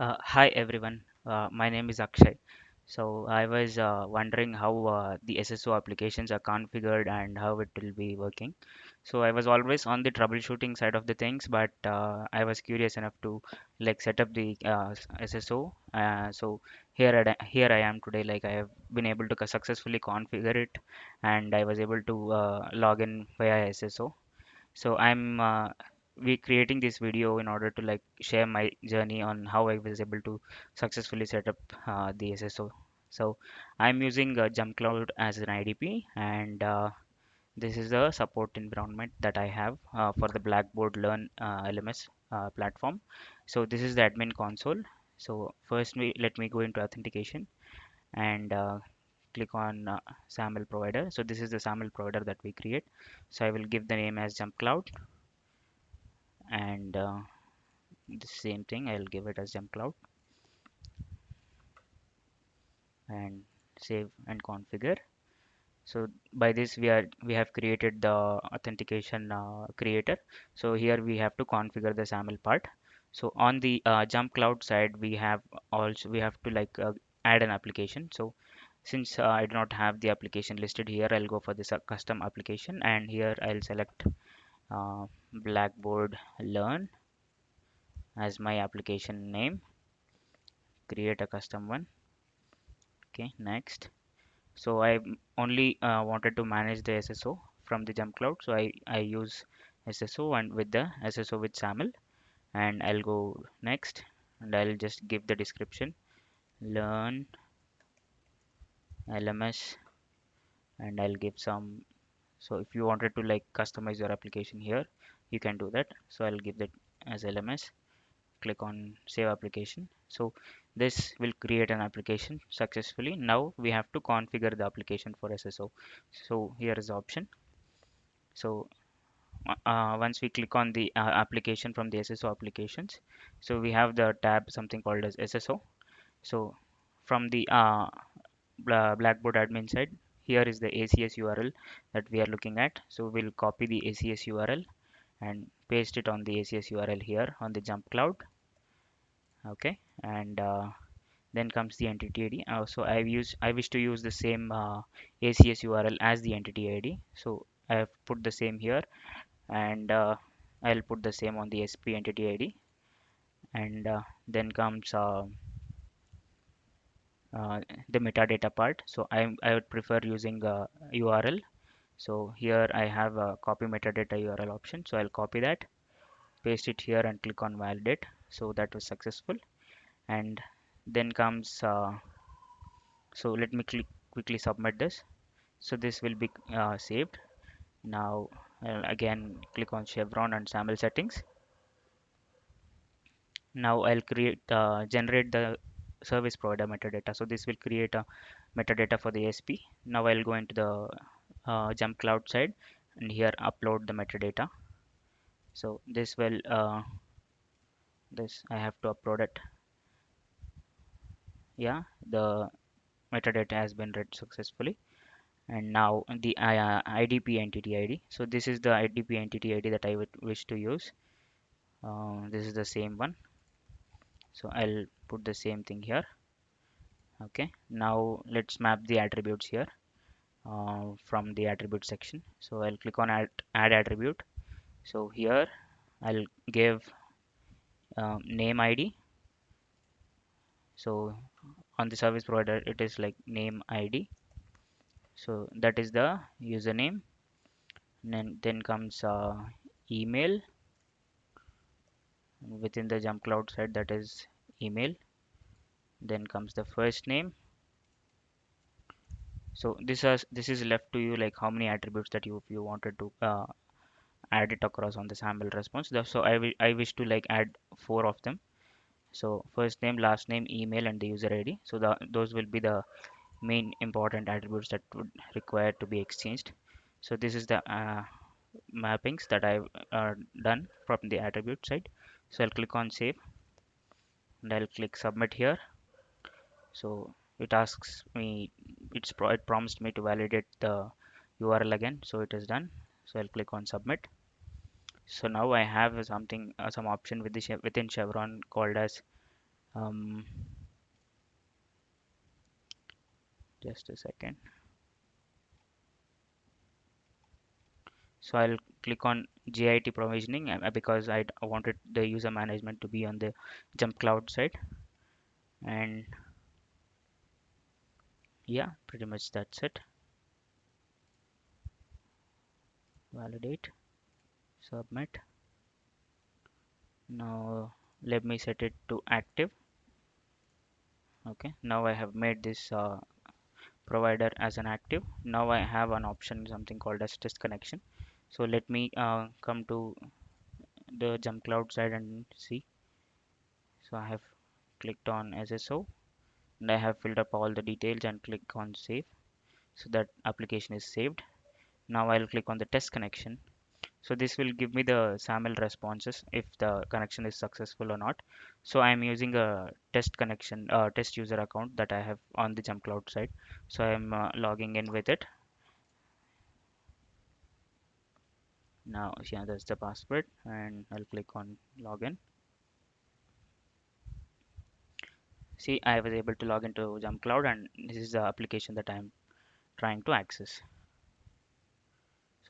Hi everyone, my name is Akshay. So I was wondering how the SSO applications are configured and how it will be working. So I was always on the troubleshooting side of the things, but I was curious enough to like set up the SSO. So here I am today. Like I have been able to successfully configure it, and I was able to log in via SSO. So I'm we creating this video in order to like share my journey on how I was able to successfully set up the SSO. So I'm using JumpCloud as an IDP, and this is the support environment that I have for the Blackboard Learn LMS platform. So this is the admin console. So first let me go into authentication and click on SAML provider. So this is the SAML provider that we create. So I will give the name as JumpCloud, and the same thing I'll give it as JumpCloud and save and configure. So by this we have created the authentication creator. So here we have to configure the SAML part. So on the JumpCloud side we have to like add an application. So since I do not have the application listed here, I'll go for this custom application, and here I'll select Blackboard Learn as my application name, create a custom one. Okay, next. So I only wanted to manage the SSO from the JumpCloud. So I use SSO and with the SSO with SAML, and I'll go next, and I'll just give the description learn LMS, and I'll give some. So if you wanted to like customize your application here, you can do that. So I'll give that as LMS. Click on save application. So this will create an application successfully. Now we have to configure the application for SSO. So here is the option. So once we click on the application from the SSO applications, so we have the tab something called as SSO. So from the Blackboard admin side, here is the ACS URL that we are looking at. So we'll copy the ACS URL and paste it on the ACS URL here on the JumpCloud. Okay, and then comes the entity ID. So I wish to use the same ACS URL as the entity ID. So I have put the same here, and I'll put the same on the SP entity ID, and then comes uh, the metadata part. So I would prefer using URL. So here I have a copy metadata URL option. So I'll copy that, paste it here, and click on validate. So that was successful, and then comes so let me quickly submit this. So this will be saved. Now again click on Chevron and SAML settings. Now I'll generate the service provider metadata. So this will create a metadata for the SP. Now I'll go into the jump cloud side, and here upload the metadata. So this I have to upload it. Yeah, the metadata has been read successfully. And now the IDP entity ID. So this is the IDP entity ID that I would wish to use. This is the same one. So I'll put the same thing here. Okay, now let's map the attributes here from the attribute section. So I'll click on add attribute. So here I'll give name ID. So on the service provider it is like name ID. So that is the username. And then comes email. Within the JumpCloud side, that is email. Then comes the first name. So this is left to you, like how many attributes that you if you wanted to add it across on the sample response. So I wish to like add four of them. So first name, last name, email, and the user ID. So those will be the main important attributes that would require to be exchanged. So this is the mappings that I've done from the attribute side. So I'll click on save, and I'll click submit here. So it asks me, it promised me to validate the URL again. So it is done. So I'll click on submit. So now I have something, some option with within Chevron called as um, just a second. So I'll click on JIT provisioning because I wanted the user management to be on the JumpCloud side. And yeah, pretty much that's it. Validate, submit. Now let me set it to active. Okay, now I have made this provider as an active. Now I have an option, something called as test connection. So let me come to the JumpCloud side and see. So I have clicked on SSO and I have filled up all the details and click on save. So that application is saved. Now I'll click on the test connection. So this will give me the SAML responses if the connection is successful or not. So I'm using a test connection, test user account that I have on the JumpCloud side. So I'm logging in with it. Now, yeah, that's the password, and I'll click on login. See, I was able to log into JumpCloud, and this is the application that I'm trying to access.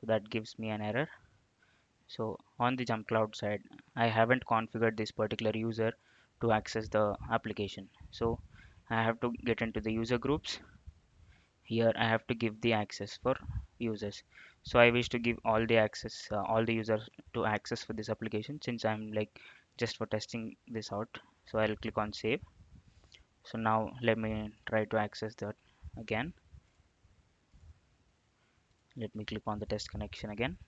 So that gives me an error. So on the JumpCloud side, I haven't configured this particular user to access the application. So I have to get into the user groups. Here I have to give the access for users. So I wish to give all the access, all the users to access for this application since I'm like just for testing this out. So I'll click on save. So now let me try to access that again. Let me click on the test connection again.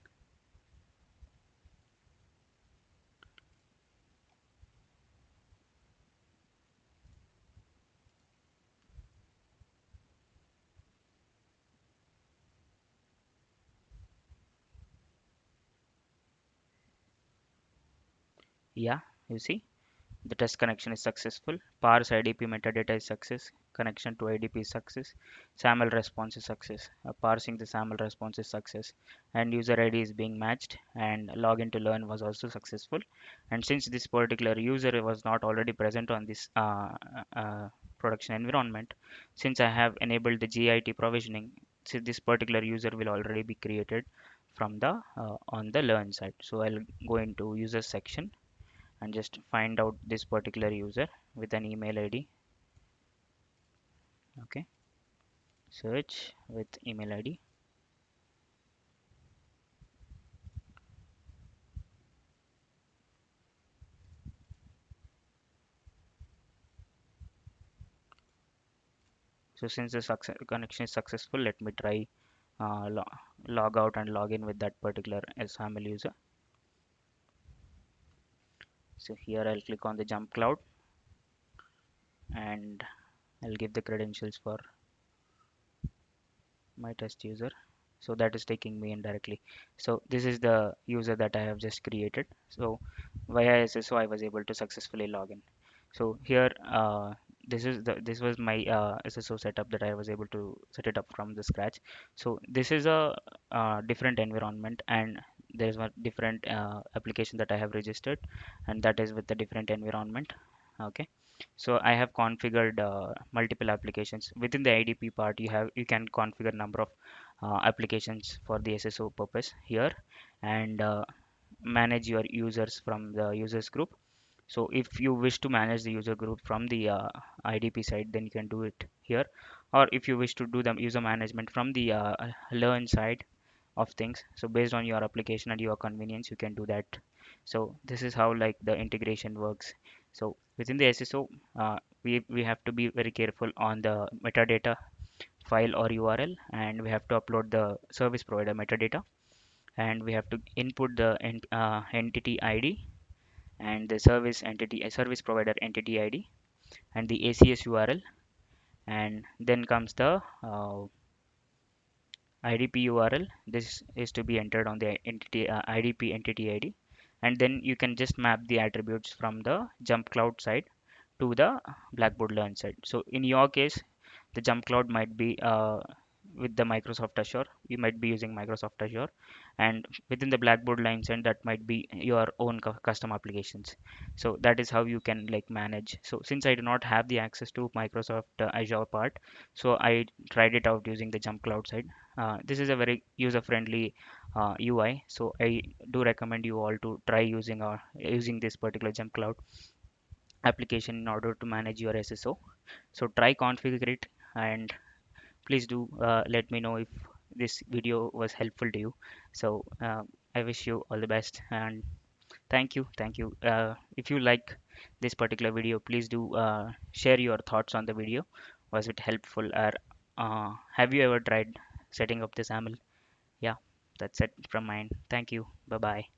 Yeah, you see the test connection is successful. Parse IDP metadata is success. Connection to IDP is success. SAML response is success. Parsing the SAML response is success. And user ID is being matched. And login to learn was also successful. And since this particular user was not already present on this production environment, since I have enabled the GIT provisioning, so this particular user will already be created from the on the learn side. So I'll go into user section and just find out this particular user with an email ID. Okay, search with email ID. So since the connection is successful, let me try log out and log in with that particular SAML user. So here I'll click on the JumpCloud and I'll give the credentials for my test user. So that is taking me in directly. So this is the user that I have just created. So via SSO I was able to successfully log in. So here this was my SSO setup that I was able to set it up from the scratch. So this is a different environment and there's one different application that I have registered and that is with the different environment. Okay, so I have configured multiple applications within the IDP part. You can configure number of applications for the SSO purpose here and manage your users from the users group. So if you wish to manage the user group from the IDP side, then you can do it here. Or if you wish to do the user management from the learn side of things, so based on your application and your convenience, you can do that. So this is how like the integration works. So within the SSO, we have to be very careful on the metadata file or URL, and we have to upload the service provider metadata, and we have to input the entity ID and the service provider entity ID and the ACS URL, and then comes the IDP URL. This is to be entered on the entity IDP entity ID, and then you can just map the attributes from the JumpCloud side to the Blackboard Learn side. So in your case, the JumpCloud might be with the Microsoft Azure, you might be using Microsoft Azure, and within the Blackboard lines, and that might be your own custom applications. So that is how you can like manage. So since I do not have the access to Microsoft Azure part, so I tried it out using the JumpCloud side. This is a very user-friendly UI, so I do recommend you all to try using this particular JumpCloud application in order to manage your SSO. So try configure it, and please do let me know if this video was helpful to you. So I wish you all the best, and thank you. If you like this particular video, please do share your thoughts on the video. Was it helpful, or have you ever tried setting up this SAML? Yeah, that's it from mine. Thank you. Bye bye.